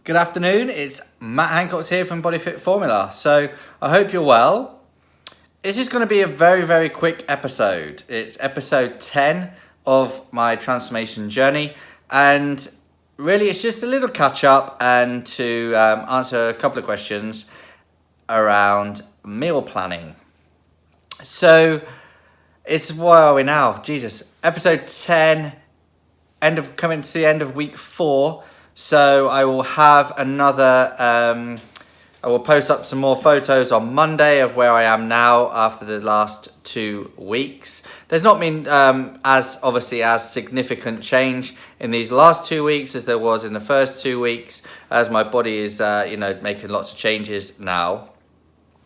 Good afternoon, it's Matt Hancock here from Body Fit Formula. So I hope you're well. This is going to be a very quick episode. It's episode 10 of my transformation journey, and really it's just a little catch up and to answer a couple of questions around meal planning. So it's, where are we now? Jesus, episode 10, coming to the end of week 4. So I will have another, I will post up some more photos on Monday of where I am now after the last 2 weeks. There's not been as significant change in these last 2 weeks as there was in the first 2 weeks, as my body is making lots of changes now.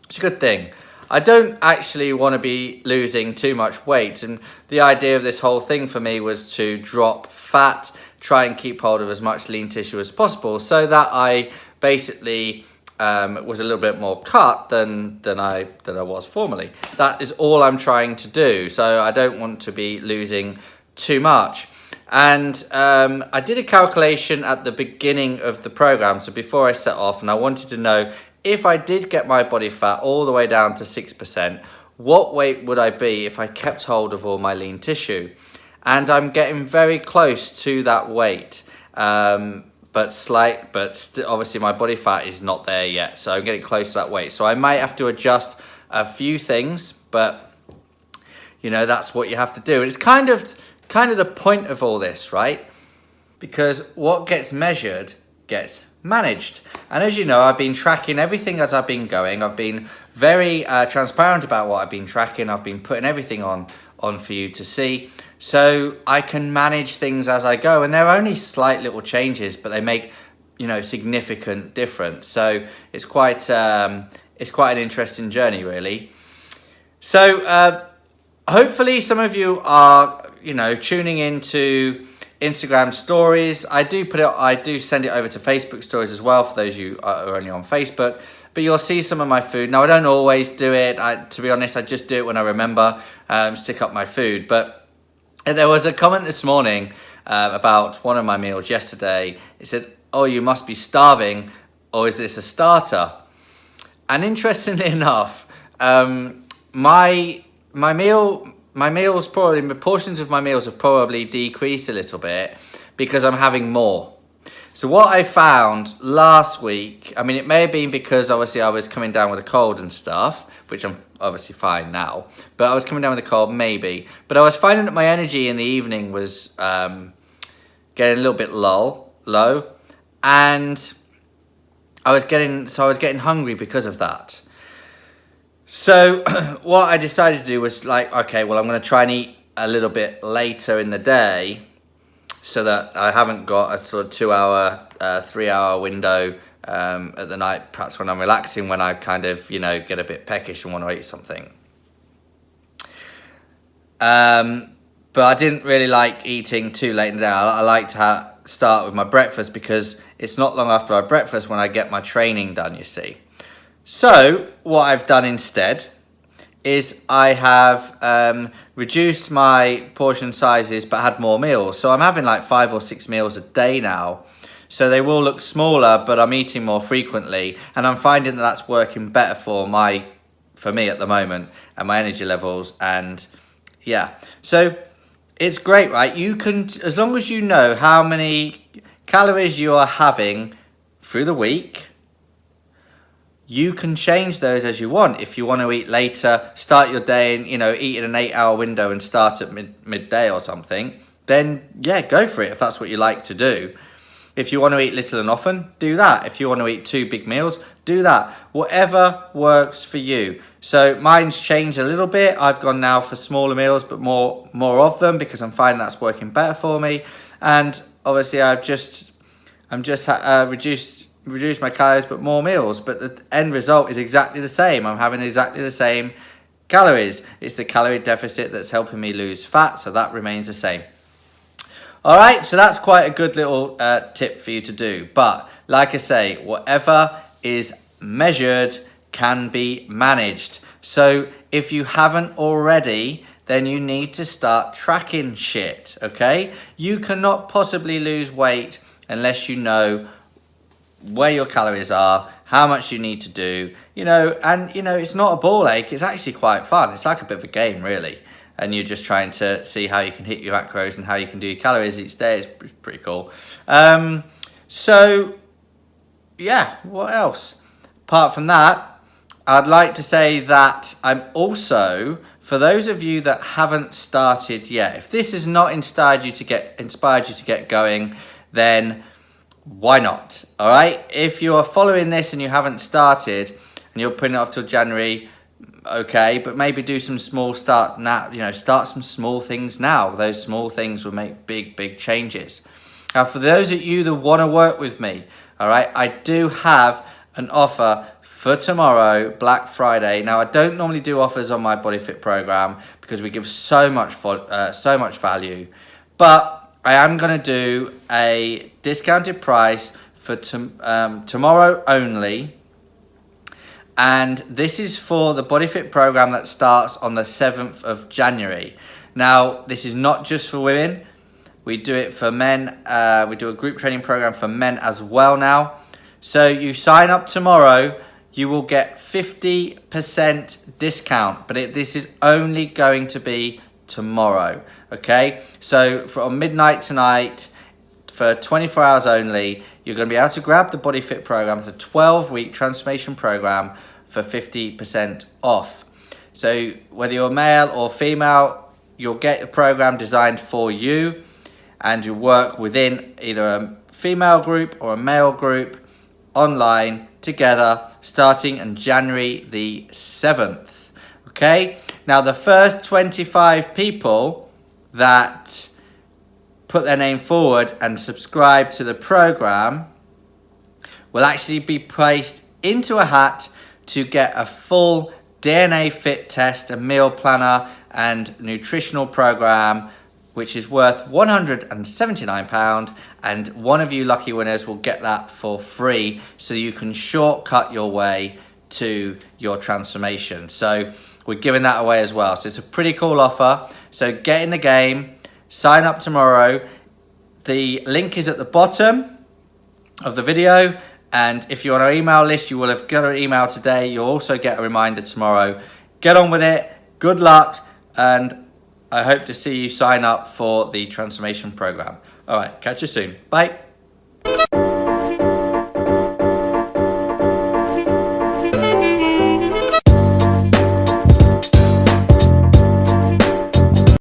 It's a good thing. I don't actually want to be losing too much weight, and the idea of this whole thing for me was to drop fat, try and keep hold of as much lean tissue as possible, so that I basically was a little bit more cut than I was formerly. That is all I'm trying to do, so I don't want to be losing too much. And I did a calculation at the beginning of the program, so before I set off, and I wanted to know, if I did get my body fat all the way down to 6%, what weight would I be if I kept hold of all my lean tissue? And I'm getting very close to that weight, but obviously my body fat is not there yet, so I'm getting close to that weight. So I might have to adjust a few things, but that's what you have to do. And it's kind of the point of all this, right? Because what gets measured gets managed. And as you know, I've been tracking everything as I've been going. I've been very transparent about what I've been tracking. I've been putting everything on for you to see, so I can manage things as I go. And they're only slight little changes, but they make significant difference. So it's quite an interesting journey, really. So hopefully some of you are tuning into Instagram stories. I do send it over to Facebook stories as well, for those of you who are only on Facebook. But you'll see some of my food. Now, I don't always do it. To be honest, I just do it when I remember, stick up my food. But there was a comment this morning about one of my meals yesterday. It said, "Oh, you must be starving, or is this a starter?" And interestingly enough, my meals probably, the portions of my meals have probably decreased a little bit because I'm having more. So what I found last week, it may have been because obviously I was coming down with a cold and stuff, which I'm obviously fine now, but I was coming down with a cold maybe. But I was finding that my energy in the evening was getting a little bit low, and I was getting hungry because of that. So what I decided to do was okay, well, I'm going to try and eat a little bit later in the day so that I haven't got a sort of 2-hour, 3-hour window at the night, perhaps when I'm relaxing, when I kind of, get a bit peckish and want to eat something. But I didn't really like eating too late in the day. I like to start with my breakfast, because it's not long after my breakfast when I get my training done, you see. So what I've done instead is I have reduced my portion sizes but had more meals. So I'm having 5 or 6 meals a day now. So they will look smaller, but I'm eating more frequently, and I'm finding that that's working better for me at the moment, and my energy levels. And yeah, so it's great, right? You can, as long as you know how many calories you are having through the week, you can change those as you want. If you want to eat later, start your day and eat in an 8-hour window and start at midday or something, then yeah, go for it if that's what you like to do. If you want to eat little and often, do that. If you want to eat 2 big meals, do that. Whatever works for you. So mine's changed a little bit. I've gone now for smaller meals, but more of them, because I'm finding that's working better for me. And obviously I'm just reduce my calories, but more meals. But the end result is exactly the same. I'm having exactly the same calories. It's the calorie deficit that's helping me lose fat, so that remains the same. All right, so that's quite a good little tip for you to do. But like I say, whatever is measured can be managed. So if you haven't already, then you need to start tracking shit, okay? You cannot possibly lose weight unless you know where your calories are, how much you need to do, and it's not a ball ache. It's actually quite fun. It's like a bit of a game, really. And you're just trying to see how you can hit your macros and how you can do your calories each day. It's pretty cool. So, yeah, what else? Apart from that, I'd like to say that I'm also, for those of you that haven't started yet, if this has not inspired you to get going, then why not? All right. If you are following this and you haven't started and you're putting it off till January, okay, but maybe do some small start now. Start some small things now. Those small things will make big changes. Now, for those of you that want to work with me, all right, I do have an offer for tomorrow, Black Friday. Now, I don't normally do offers on my BodyFit program because we give so much value, but I am going to do a discounted price for tomorrow only. And this is for the BodyFit program that starts on the 7th of January. Now, this is not just for women. We do it for men. We do a group training program for men as well now. So you sign up tomorrow, you will get 50% discount. But this is only going to be tomorrow. Okay, so from midnight tonight, for 24 hours only, you're going to be able to grab the BodyFit program. It's a 12-week transformation program for 50% off. So whether you're male or female, you'll get the program designed for you, and you work within either a female group or a male group online together starting on January the 7th. Okay, now the first 25 people that put their name forward and subscribe to the program will actually be placed into a hat to get a full DNA fit test, a meal planner and nutritional program, which is worth £179, and one of you lucky winners will get that for free so you can shortcut your way to your transformation. So we're giving that away as well. So it's a pretty cool offer. So get in the game, sign up tomorrow. The link is at the bottom of the video. And if you're on our email list, you will have got an email today. You'll also get a reminder tomorrow. Get on with it. Good luck. And I hope to see you sign up for the transformation program. All right, catch you soon. Bye.